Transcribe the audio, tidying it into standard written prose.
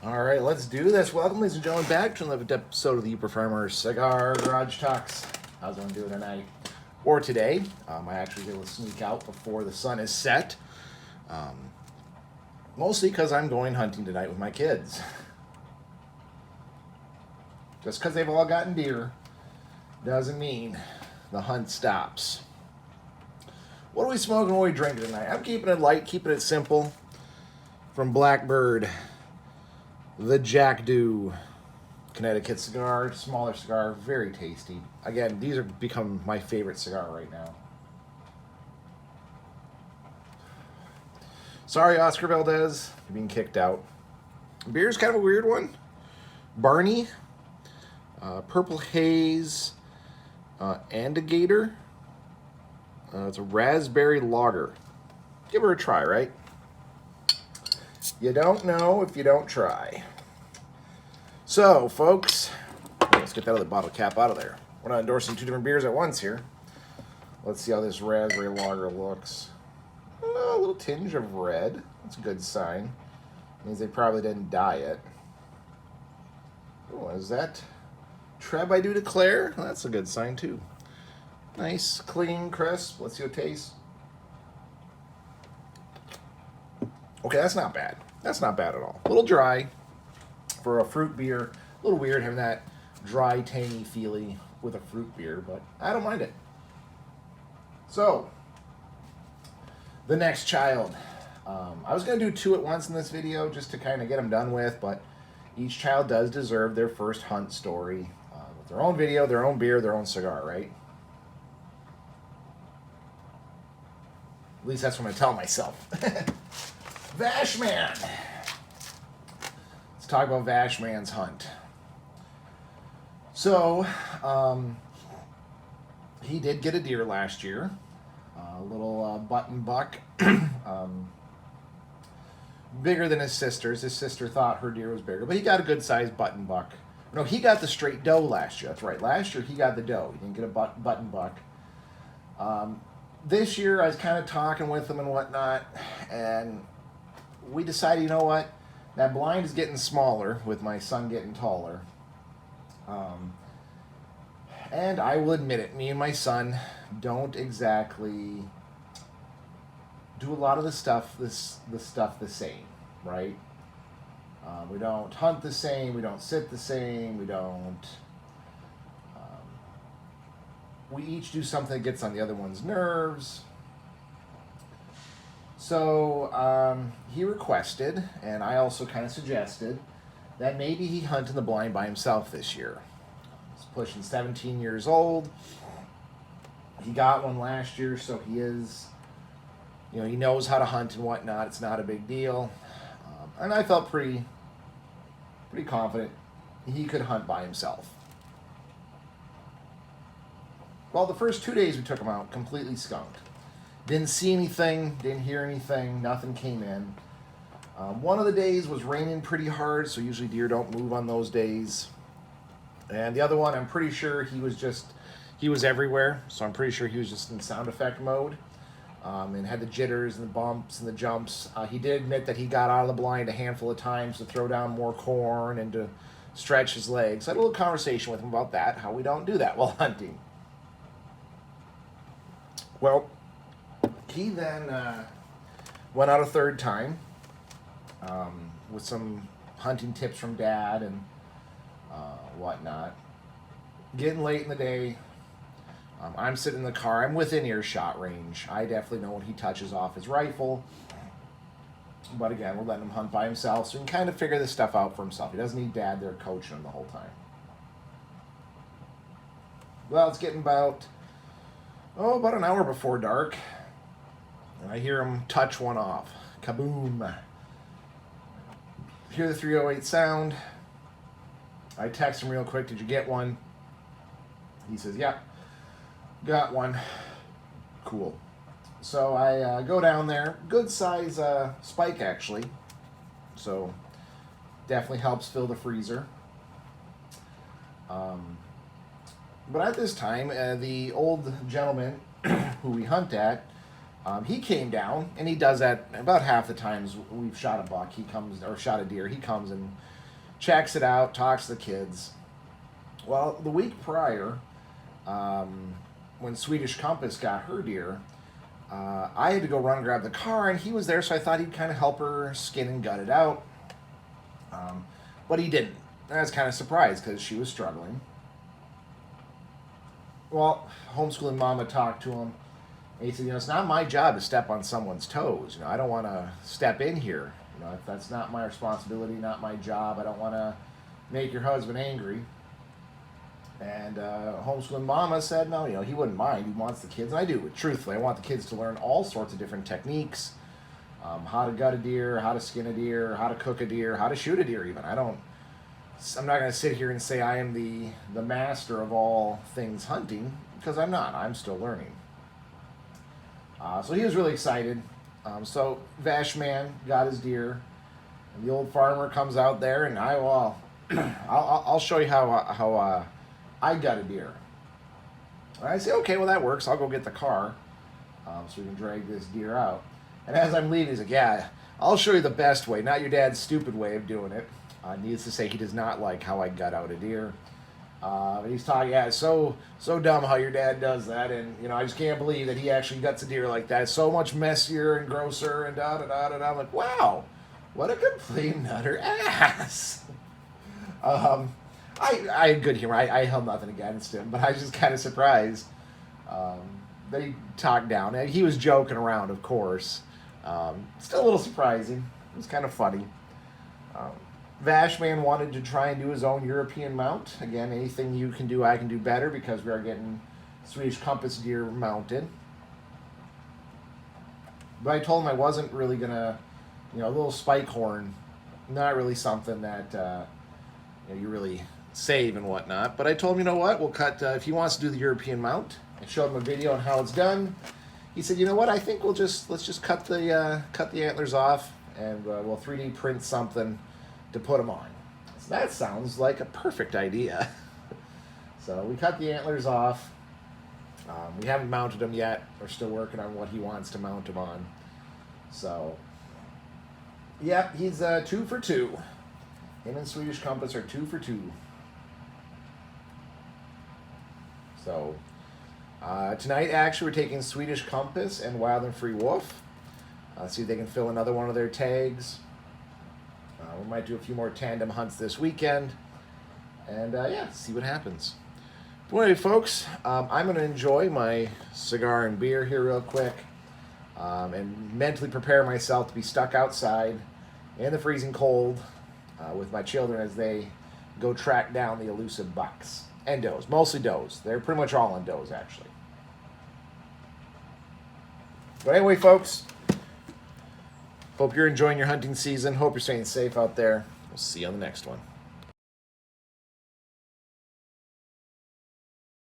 All right, let's do this. Welcome, ladies and gentlemen, back to another episode of the Yooper Farmer Cigar Garage Talks. How's everyone doing tonight? Or today? I actually get to sneak out before the sun is set. Mostly because I'm going hunting tonight with my kids. Just because they've all gotten deer doesn't mean the hunt stops. What are we smoking? What are we drinking tonight? I'm keeping it light, keeping it simple. From Blackbird, the Jackdo Connecticut cigar, smaller cigar, very tasty. Again, these are become my favorite cigar right now. Sorry, Oscar Valdez, you're being kicked out. Beer's kind of a weird one. Barney, Purple Haze, Andigator. It's a raspberry lager. Give her a try, right? You don't know if you don't try. So, folks, let's get that other bottle cap out of there. We're not endorsing two different beers at once here. Let's see how this raspberry lager looks. A little tinge of red. That's a good sign. Means they probably didn't dye it. Oh, is that Treb I do declare? Well, that's a good sign too. Nice, clean, crisp. Let's see what it tastes. Okay, that's not bad. That's not bad at all. A little dry for a fruit beer. A little weird having that dry, tangy feely with a fruit beer, but I don't mind it. So, the next child. I was going to do two at once in this video just to kind of get them done with, but each child does deserve their first hunt story with their own video, their own beer, their own cigar, right? At least that's what I'm going to tell myself. Vashman. Let's talk about Vashman's hunt. So, he did get a deer last year. A little button buck. Bigger than his sister's. His sister thought her deer was bigger, but he got a good-sized button buck. No, he got the straight doe last year. That's right. Last year, he got the doe. He didn't get a button buck. This year, I was kind of talking with him and whatnot, and we decided, you know what? That blind is getting smaller with my son getting taller. And I will admit it, me and my son don't exactly do a lot of the stuff the same, right? We don't hunt the same, we don't sit the same, we don't... we each do something that gets on the other one's nerves. So he requested, and I also kind of suggested, that maybe he hunt in the blind by himself this year. He's pushing 17 years old. He got one last year, so he is, you know, he knows how to hunt and whatnot. It's not a big deal. And I felt pretty confident he could hunt by himself. Well, the first 2 days we took him out, completely skunked. Didn't see anything, didn't hear anything, nothing came in. One of the days was raining pretty hard, so usually deer don't move on those days. And the other one, I'm pretty sure he was everywhere, so I'm pretty sure he was just in sound effect mode. And had the jitters and the bumps and the jumps. He did admit that he got out of the blind a handful of times to throw down more corn and to stretch his legs. I had a little conversation with him about that, how we don't do that while hunting. Well, he then went out a third time with some hunting tips from Dad and whatnot. Getting late in the day, I'm sitting in the car. I'm within earshot range. I definitely know when he touches off his rifle. But again, we're letting him hunt by himself, so he can kind of figure this stuff out for himself. He doesn't need Dad there coaching him the whole time. Well, it's getting about an hour before dark. And I hear him touch one off. Kaboom. Hear the 308 sound. I text him real quick, did you get one? He says, yeah, got one. Cool. So I go down there. Good size spike, actually. So definitely helps fill the freezer. But at this time, the old gentleman who we hunt at He came down, and he does that about half the times we've shot a buck. He comes, or shot a deer. He comes and checks it out, talks to the kids. Well, the week prior, when Swedish Compass got her deer, I had to go run and grab the car, and he was there, so I thought he'd kind of help her skin and gut it out. But he didn't. And I was kind of surprised because she was struggling. Well, homeschooling mama talked to him. And he said, it's not my job to step on someone's toes. I don't want to step in here. That's not my responsibility, not my job. I don't want to make your husband angry. And homeschooling mama said, no, he wouldn't mind. He wants the kids. And I do. Truthfully, I want the kids to learn all sorts of different techniques. How to gut a deer, how to skin a deer, how to cook a deer, how to shoot a deer even. I'm not going to sit here and say I am the master of all things hunting, because I'm not. I'm still learning. So he was really excited. So Vashman got his deer, and the old farmer comes out there, and I'll show you how I got a deer. And I say, okay, well that works. I'll go get the car, so we can drag this deer out. And as I'm leaving, he's like, yeah, I'll show you the best way, not your dad's stupid way of doing it. Needless to say, he does not like how I gut out a deer. He's talking, yeah, it's so dumb how your dad does that, and I just can't believe that he actually guts a deer like that. It's so much messier and grosser and da da da da da. I'm like, wow, what a complete nutter ass. I had good humor. I held nothing against him, but I was just kind of surprised that he talked down. And he was joking around, of course. Still a little surprising. It was kind of funny. Vashman wanted to try and do his own European mount. Again, anything you can do, I can do better, because we are getting Swedish Compass deer mounted. But I told him I wasn't really going to, a little spike horn, not really something that you really save and whatnot. But I told him, we'll cut, if he wants to do the European mount, I showed him a video on how it's done. He said, I think let's just cut the antlers off, and we'll 3D print something to put them on. So that sounds like a perfect idea. So we cut the antlers off. We haven't mounted them yet. We're still working on what he wants to mount them on. So, yeah, he's 2 for 2. Him and Swedish Compass are 2 for 2. So, tonight, actually, we're taking Swedish Compass and Wild and Free Wolf. See if they can fill another one of their tags. We might do a few more tandem hunts this weekend. And, see what happens. But anyway, folks, I'm going to enjoy my cigar and beer here real quick. And mentally prepare myself to be stuck outside in the freezing cold with my children as they go track down the elusive bucks. And does. Mostly does. They're pretty much all on does, actually. But anyway, folks, hope you're enjoying your hunting season. Hope you're staying safe out there. We'll see you on the next one.